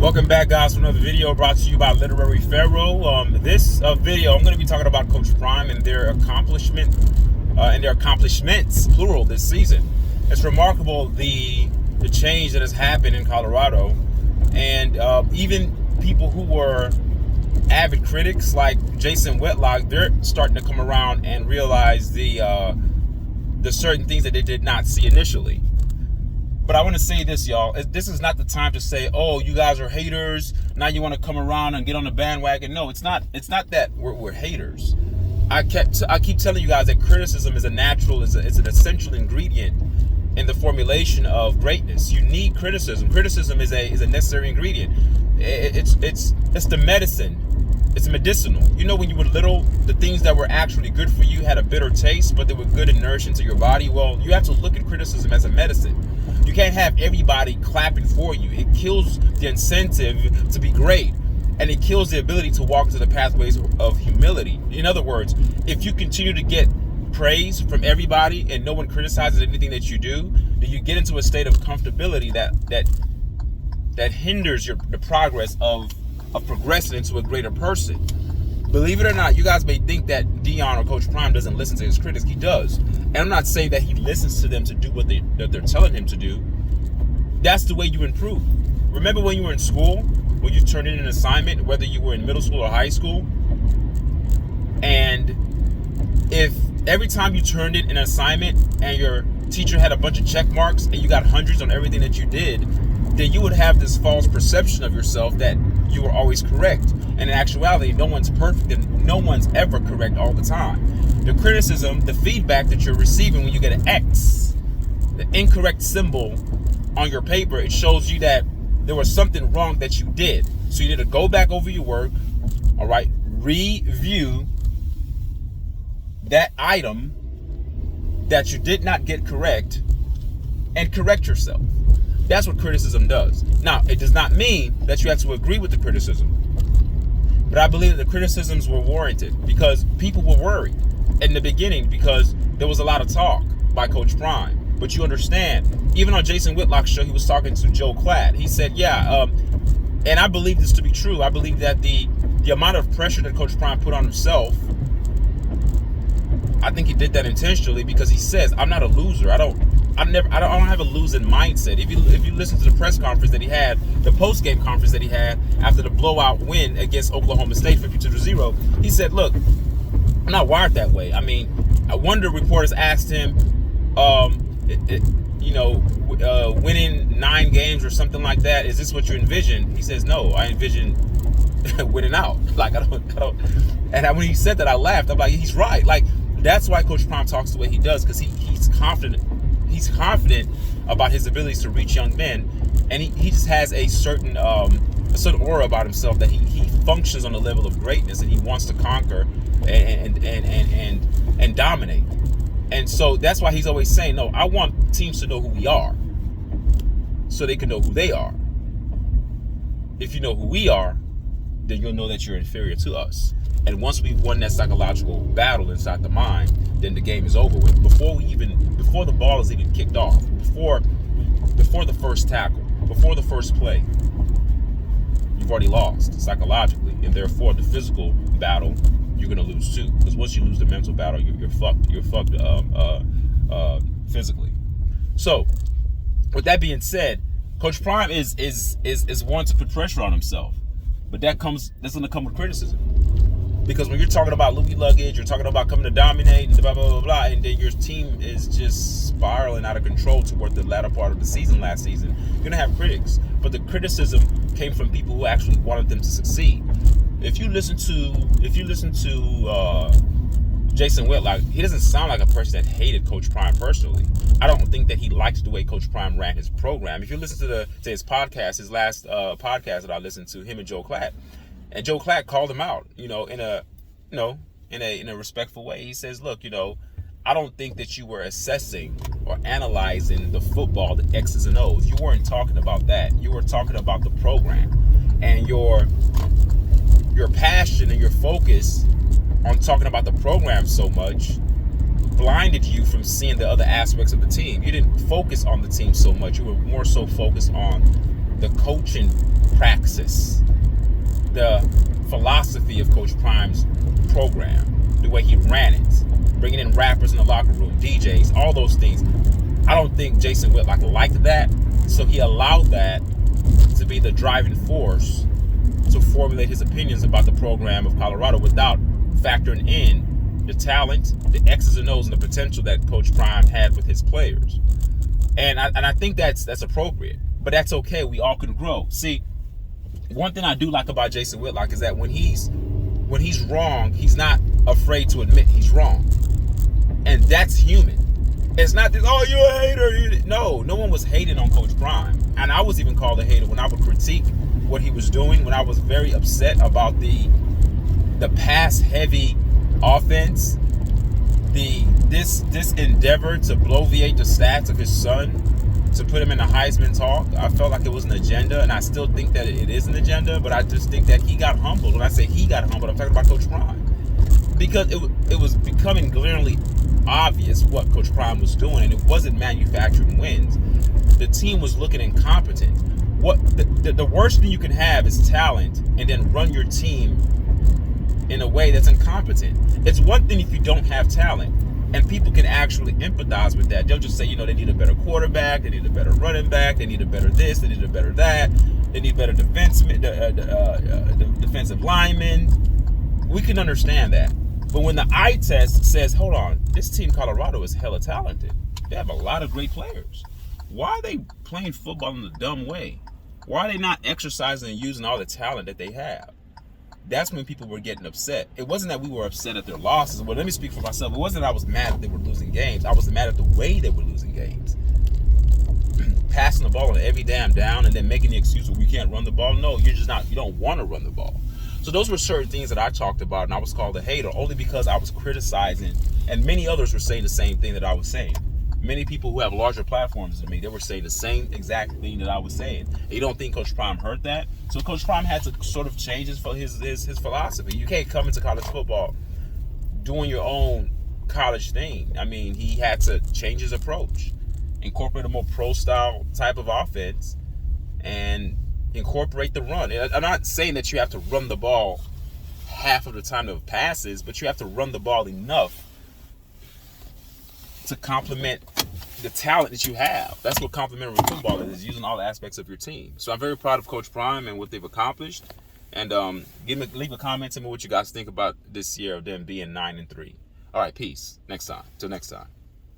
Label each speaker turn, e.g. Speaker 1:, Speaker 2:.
Speaker 1: Welcome back, guys, to another video brought to you by Literary Pharaoh. This video, I'm going to be talking about Coach Prime and their accomplishments, plural, this season. It's remarkable the change that has happened in Colorado, and even people who were avid critics like Jason Whitlock, they're starting to come around and realize the certain things that they did not see initially. But I want to say this, y'all. This is not the time to say, "Oh, you guys are haters. Now you want to come around and get on the bandwagon." No, it's not. It's not that we're haters. I keep telling you guys that criticism is an essential ingredient in the formulation of greatness. You need criticism. Criticism is a necessary ingredient. It's the medicine. It's medicinal. You know, when you were little, the things that were actually good for you had a bitter taste, but they were good and nourishing to your body. Well, you have to look at criticism as a medicine. You can't have everybody clapping for you. It kills the incentive to be great, and it kills the ability to walk into the pathways of humility. In other words, if you continue to get praise from everybody and no one criticizes anything that you do, then you get into a state of comfortability that hinders the progress of progressing into a greater person. Believe it or not, you guys may think that Deion or Coach Prime doesn't listen to his critics. He does. And I'm not saying that he listens to them to do what they're telling him to do. That's the way you improve. Remember when you were in school, when you turned in an assignment, whether you were in middle school or high school, and if every time you turned in an assignment and your teacher had a bunch of check marks and you got hundreds on everything that you did, then you would have this false perception of yourself that you were always correct. And in actuality, no one's perfect and no one's ever correct all the time. The criticism, the feedback that you're receiving when you get an X, the incorrect symbol on your paper, it shows you that there was something wrong that you did. So you need to go back over your work, all right, review that item that you did not get correct and correct yourself. That's what criticism does. Now, it does not mean that you have to agree with the criticism. But I believe that the criticisms were warranted because people were worried in the beginning because there was a lot of talk by Coach Prime. But you understand, even on Jason Whitlock's show, he was talking to Joe Klatt. He said, and I believe this to be true. I believe that the amount of pressure that Coach Prime put on himself, I think he did that intentionally because he says, "I'm not a loser. I don't have a losing mindset." If you listen to the press conference that he had, the post-game conference that he had after the blowout win against Oklahoma State 52-0, he said, "Look, I'm not wired that way." I mean, I wonder, reporters asked him, winning 9 games or something like that, is this what you envision? He says, "No, I envision winning out." Like, I don't. And when he said that, I laughed. I'm like, he's right. Like, that's why Coach Prime talks the way he does, because he's confident. He's confident about his abilities to reach young men, and he just has a certain aura about himself that he functions on the level of greatness, and he wants to conquer and dominate. And so that's why he's always saying, "No, I want teams to know who we are, so they can know who they are. If you know who we are, then you'll know that you're inferior to us. And once we've won that psychological battle inside the mind, then the game is over with. Before the ball is even kicked off, before the first tackle, before the first play, you've already lost psychologically, and therefore the physical battle you're going to lose too. Because once you lose the mental battle, you're fucked. You're fucked physically. So, with that being said, Coach Prime is one to put pressure on himself, but that's going to come with criticism. Because when you're talking about Louis luggage, you're talking about coming to dominate and blah, blah, blah, blah, and then your team is just spiraling out of control toward the latter part of the season last season, you're going to have critics. But the criticism came from people who actually wanted them to succeed. If you listen to Jason Whitlock, he doesn't sound like a person that hated Coach Prime personally. I don't think that he liked the way Coach Prime ran his program. If you listen to his podcast, his last podcast that I listened to, him and Joe Klatt, and Joe Klatt called him out, in a respectful way. He says, "Look, I don't think that you were assessing or analyzing the football, the X's and O's. You weren't talking about that. You were talking about the program, and your passion and your focus on talking about the program so much blinded you from seeing the other aspects of the team. You didn't focus on the team so much. You were more so focused on the coaching praxis, the philosophy of Coach Prime's program, the way he ran it, bringing in rappers in the locker room, DJs, all those things. I don't think Jason Whitlock liked that, so he allowed that to be the driving force to formulate his opinions about the program of Colorado without factoring in the talent, the X's and O's, and the potential that Coach Prime had with his players. And I think that's appropriate, but that's okay. We all can grow. See, one thing I do like about Jason Whitlock is that when he's wrong, he's not afraid to admit he's wrong, and that's human. It's not this, oh, you're a hater. No one was hating on Coach Prime, and I was even called a hater when I would critique what he was doing, when I was very upset about the pass-heavy offense, this endeavor to bloviate the stats of his son, to put him in a Heisman talk. I felt like it was an agenda, and I still think that it is an agenda, but I just think that he got humbled. When I say he got humbled, I'm talking about Coach Prime, because it was becoming glaringly obvious what Coach Prime was doing, and it wasn't manufacturing wins. The team was looking incompetent. What the worst thing you can have is talent and then run your team in a way that's incompetent. It's one thing if you don't have talent, and people can actually empathize with that. They'll just say, they need a better quarterback, they need a better running back, they need a better this, they need a better that, they need better defensive linemen. We can understand that. But when the eye test says, hold on, this team Colorado is hella talented. They have a lot of great players. Why are they playing football in a dumb way? Why are they not exercising and using all the talent that they have? That's when people were getting upset. It wasn't that we were upset at their losses. Well, let me speak for myself. It wasn't that I was mad that they were losing games. I was mad at the way they were losing games. Passing the ball on every damn down and then making the excuse that we can't run the ball. No, you don't want to run the ball. So those were certain things that I talked about, and I was called a hater only because I was criticizing, and many others were saying the same thing that I was saying. Many people who have larger platforms than me, they were saying the same exact thing that I was saying. And you don't think Coach Prime heard that? So Coach Prime had to sort of change his philosophy. You can't come into college football doing your own college thing. I mean, he had to change his approach, incorporate a more pro-style type of offense, and incorporate the run. And I'm not saying that you have to run the ball half of the time of passes, but you have to run the ball enough to complement the talent that you have. That's what complementary football is using all the aspects of your team. So I'm very proud of Coach Prime and what they've accomplished. And leave a comment, tell me what you guys think about this year of them being 9-3. All right, peace. Till next time.